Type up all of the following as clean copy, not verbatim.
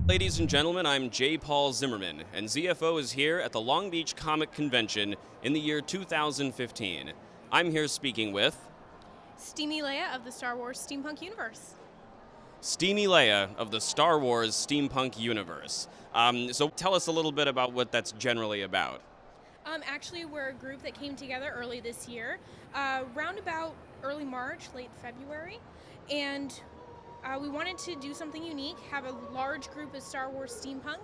Ladies and gentlemen, I'm J. Paul Zimmerman, and ZFO is here at the Long Beach Comic Convention in the year 2015. I'm here speaking with Steamy Leia of the Star Wars Steampunk Universe. Steamy Leia of the Star Wars Steampunk Universe. So tell us a little bit about what that's generally about. Actually, we're a group that came together early this year, round about early March, late February, and we wanted to do something unique, have a large group of Star Wars steampunk,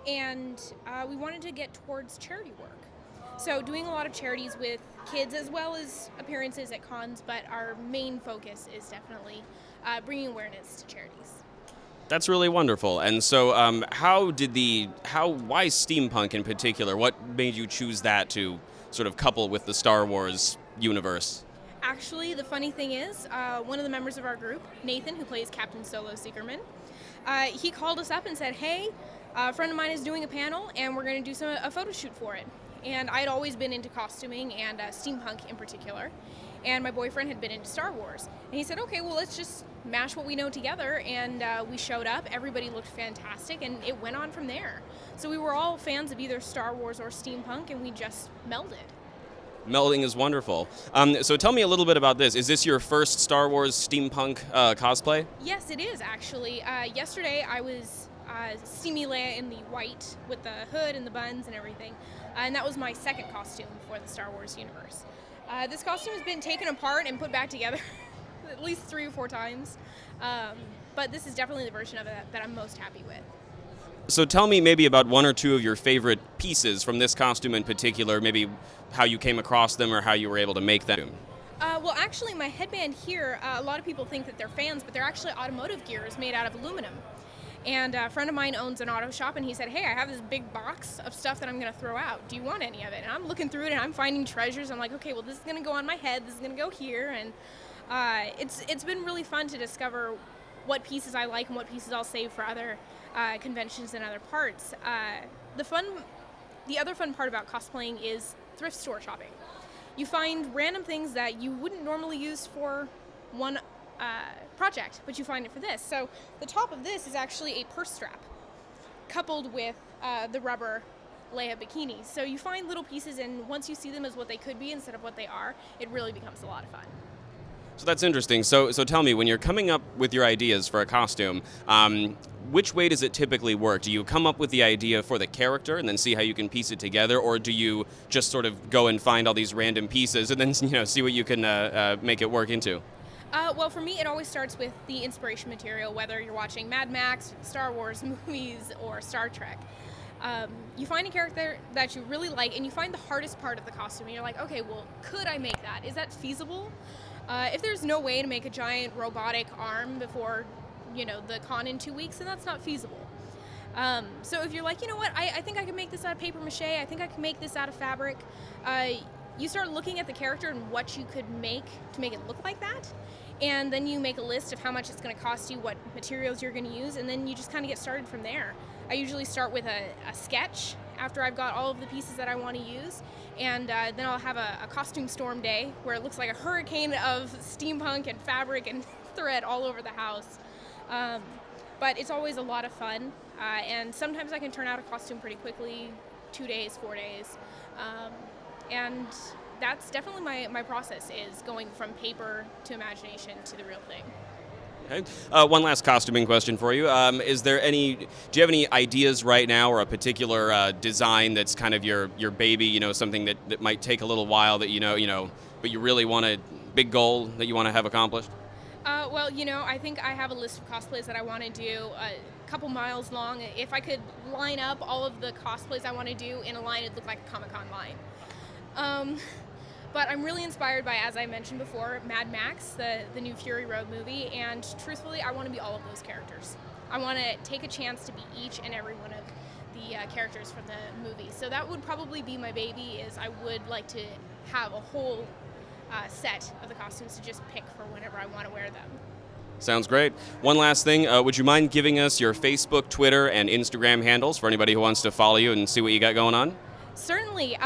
and we wanted to get towards charity work. So doing a lot of charities with kids as well as appearances at cons, but our main focus is definitely bringing awareness to charities. That's really wonderful. And so why steampunk in particular? What made you choose that to sort of couple with the Star Wars universe? Actually, the funny thing is, one of the members of our group, Nathan, who plays Captain Solo Seekerman, he called us up and said, hey, a friend of mine is doing a panel and we're going to do a photo shoot for it. And I'd always been into costuming and steampunk in particular. And my boyfriend had been into Star Wars. And he said, okay, well, let's just mash what we know together. And we showed up. Everybody looked fantastic. And it went on from there. So we were all fans of either Star Wars or steampunk, and we just melded. Melding is wonderful. So tell me a little bit about this. Is this your first Star Wars steampunk cosplay? Yes, it is, actually. Yesterday, I was Steamy Leia in the white with the hood and the buns and everything. And that was my second costume for the Star Wars universe. This costume has been taken apart and put back together at least 3 or 4 times. But this is definitely the version of it that I'm most happy with. So tell me maybe about 1 or 2 of your favorite pieces from this costume in particular, maybe how you came across them or how you were able to make them. Well, actually, my headband here, a lot of people think that they're fans, but they're actually automotive gears made out of aluminum. And a friend of mine owns an auto shop, and he said, hey, I have this big box of stuff that I'm going to throw out. Do you want any of it? And I'm looking through it, and I'm finding treasures. I'm like, okay, well, this is going to go on my head. This is going to go here. And it's been really fun to discover what pieces I like and what pieces I'll save for other conventions and other parts. The other fun part about cosplaying is thrift store shopping. You find random things that you wouldn't normally use for one project, but you find it for this. So the top of this is actually a purse strap coupled with the rubber Leia bikini. So you find little pieces, and once you see them as what they could be instead of what they are, it really becomes a lot of fun. So that's interesting. So tell me, when you're coming up with your ideas for a costume, which way does it typically work? Do you come up with the idea for the character and then see how you can piece it together, or do you just sort of go and find all these random pieces and then see what you can make it work into? Well, for me, it always starts with the inspiration material, whether you're watching Mad Max, Star Wars movies, or Star Trek. You find a character that you really like, and you find the hardest part of the costume, and you're like, okay, well, could I make that? Is that feasible? If there's no way to make a giant robotic arm before, the con in 2 weeks, then that's not feasible. So if you're like, you know what, I think I can make this out of paper mache, I think I can make this out of fabric, you start looking at the character and what you could make to make it look like that, and then you make a list of how much it's going to cost you, what materials you're going to use, and then you just kind of get started from there. I usually start with a sketch after I've got all of the pieces that I want to use, and then I'll have a costume storm day where it looks like a hurricane of steampunk and fabric and thread all over the house. But it's always a lot of fun, and sometimes I can turn out a costume pretty quickly, 2 days, 4 days. And that's definitely my process, is going from paper to imagination to the real thing. Okay. One last costuming question for you. Do you have any ideas right now, or a particular design that's kind of your baby, something that might take a little while that but you really want a big goal that you want to have accomplished? Well, I think I have a list of cosplays that I want to do a couple miles long. If I could line up all of the cosplays I want to do in a line, it'd look like a ComicCon line. But I'm really inspired by, as I mentioned before, Mad Max, the new Fury Road movie, and truthfully, I want to be all of those characters. I want to take a chance to be each and every one of the characters from the movie. So that would probably be my baby, is I would like to have a whole set of the costumes to just pick for whenever I want to wear them. Sounds great. One last thing, would you mind giving us your Facebook, Twitter, and Instagram handles for anybody who wants to follow you and see what you got going on? Certainly.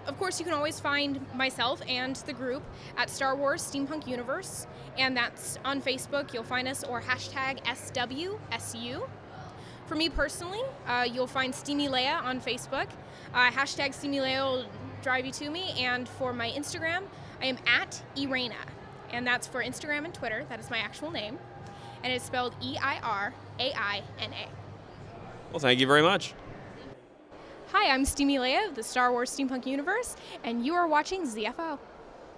Of course, you can always find myself and the group at Star Wars Steampunk Universe, and that's on Facebook. You'll find us, or hashtag SWSU. For me personally, you'll find Steamy Leia on Facebook. Hashtag Steamy Leia will drive you to me. And for my Instagram, I am at Irena. And that's for Instagram and Twitter. That is my actual name. And it's spelled Eiraina. Well, thank you very much. Hi, I'm Steamy Leia of the Star Wars Steampunk Universe, and you are watching ZFO.